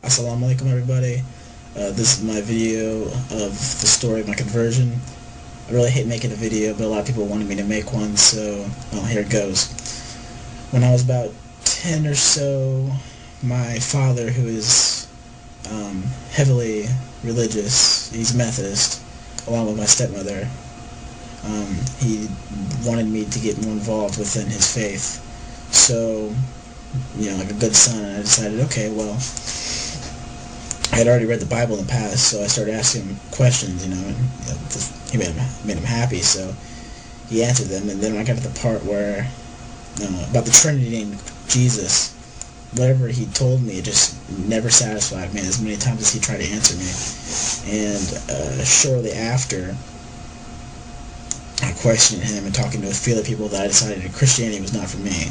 Assalamu alaikum, everybody. This is my video of the story of my conversion. I really hate making a video, but a lot of people wanted me to make one, so well, here it goes. When I was about 10 or so, my father, who is heavily religious, he's Methodist, along with my stepmother, he wanted me to get more involved within his faith. So, like a good son, I decided, okay, well, I had already read the Bible in the past, so I started asking him questions, and he made him happy, so he answered them. And then when I got to the part where about the Trinity and Jesus, whatever he told me, it just never satisfied me as many times as he tried to answer me. And shortly after, I questioned him and talking to a few other people, that I decided that Christianity was not for me.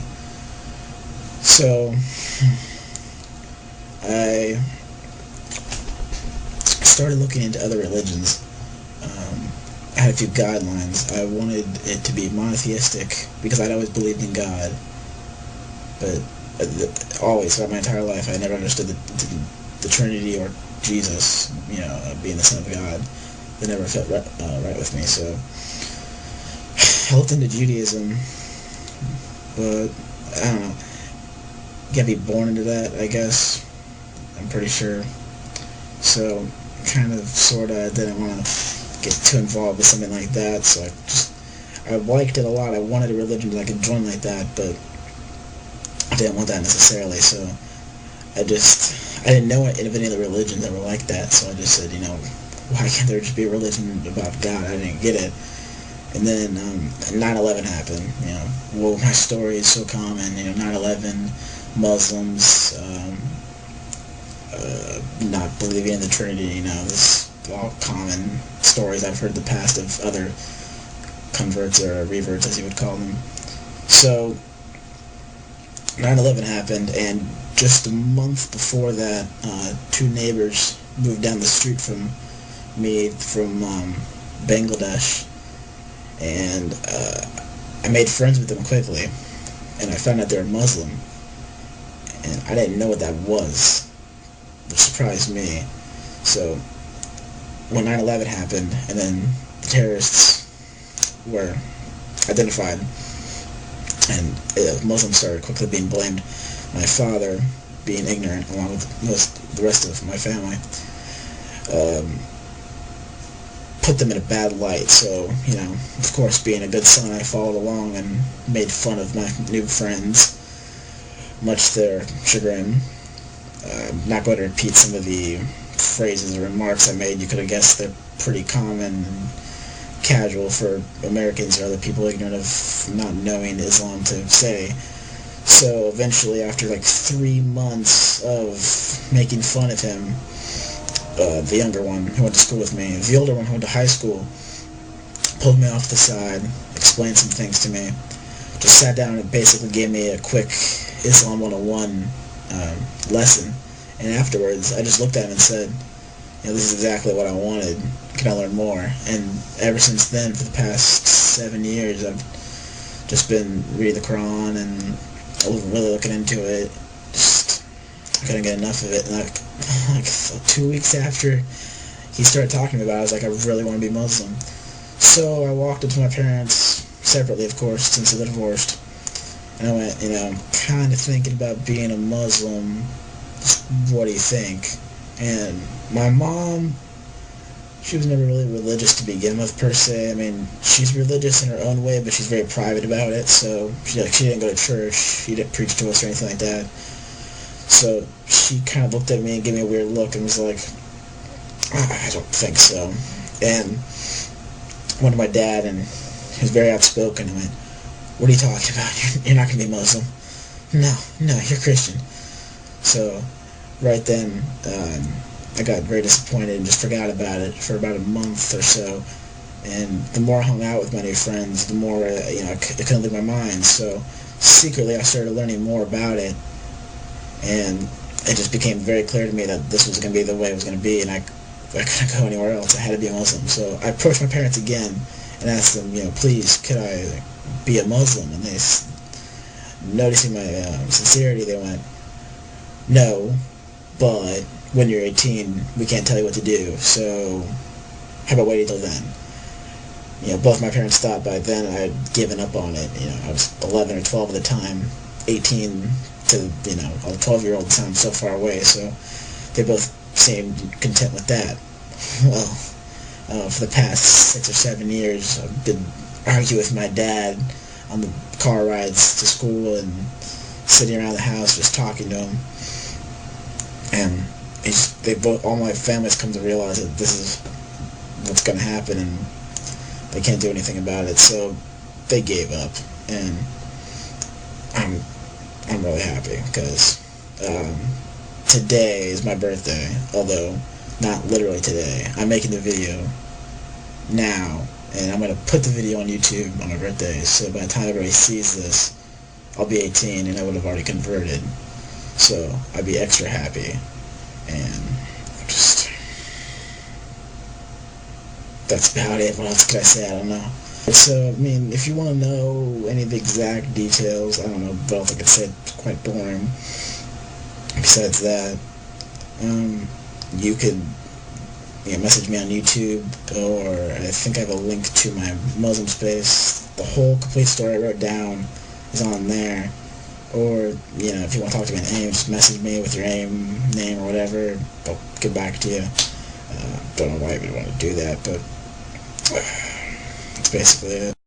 So I started looking into other religions. I had a few guidelines. I wanted it to be monotheistic because I'd always believed in God, but always throughout my entire life I never understood the Trinity or Jesus, being the Son of God. That never felt right with me. So I looked into Judaism, but I don't know. You gotta be born into that, I guess. I'm pretty sure. So kind of, sort of, didn't want to get too involved with something like that, so I liked it a lot. I wanted a religion that I could join like that, but I didn't want that necessarily, so I didn't know of any other religions that were like that, so I just said, why can't there just be a religion about God? I didn't get it. And then 9/11 happened. My story is so common. 9/11, Muslims, not believing in the Trinity, this all common stories I've heard in the past of other converts or reverts, as you would call them. So 9/11 happened, and just a month before that, two neighbors moved down the street from me from Bangladesh, and I made friends with them quickly, and I found out they were Muslim, and I didn't know what that was, which surprised me. So when 9/11 happened, and then the terrorists were identified, and Muslims started quickly being blamed, my father, being ignorant, along with the rest of my family, put them in a bad light. So, of course, being a good son, I followed along and made fun of my new friends, much to their chagrin. I'm not going to repeat some of the phrases or remarks I made. You could have guessed they're pretty common and casual for Americans or other people ignorant of not knowing Islam to say. So eventually, after like 3 months of making fun of him, the younger one who went to school with me, the older one who went to high school, pulled me off the side, explained some things to me, just sat down and basically gave me a quick Islam 101 lesson. And afterwards, I just looked at him and said, this is exactly what I wanted. Can I learn more? And ever since then, for the past 7 years, I've just been reading the Quran and really looking into it. I couldn't get enough of it. And like 2 weeks after he started talking about it, I was like, I really want to be Muslim. So I walked up to my parents, separately of course, since they're divorced, and I went, I'm kind of thinking about being a Muslim. What do you think? And my mom, she was never really religious to begin with, per se. I mean, she's religious in her own way, but she's very private about it. So she didn't go to church. She didn't preach to us or anything like that. So she kind of looked at me and gave me a weird look and was like, I don't think so. And went to my dad, and he was very outspoken, and went, what are you talking about? You're not going to be Muslim. No, you're Christian. So right then, I got very disappointed and just forgot about it for about a month or so. And the more I hung out with my new friends, the more, it couldn't leave my mind. So secretly, I started learning more about it, and it just became very clear to me that this was going to be the way it was going to be, and I couldn't go anywhere else. I had to be a Muslim. So I approached my parents again and asked them, please, could I be a Muslim? And they, noticing my sincerity, they went, no, but when you're 18, we can't tell you what to do, so how about waiting till then? Both my parents thought by then I'd given up on it. I was 11 or 12 at the time. 18 to, a 12-year-old sounds so far away, so they both seemed content with that. Well, for the past 6 or 7 years, I've been arguing with my dad on the car rides to school and sitting around the house just talking to him. And all my family's come to realize that this is what's going to happen, and they can't do anything about it, so they gave up. And I'm really happy, because today is my birthday, although not literally today. I'm making the video now, and I'm going to put the video on YouTube on my birthday, so by the time everybody sees this, I'll be 18 and I would have already converted, so I'd be extra happy. And that's about it. What else could I say? I don't know. So, if you want to know any of the exact details, I don't know, but else I could say it's quite boring. Besides that, you could message me on YouTube, or I think I have a link to my Muslim space. The whole complete story I wrote down is on there. Or, if you want to talk to me on AIM, just message me with your AIM name or whatever. I'll get back to you. Don't know why you would want to do that, but that's basically it.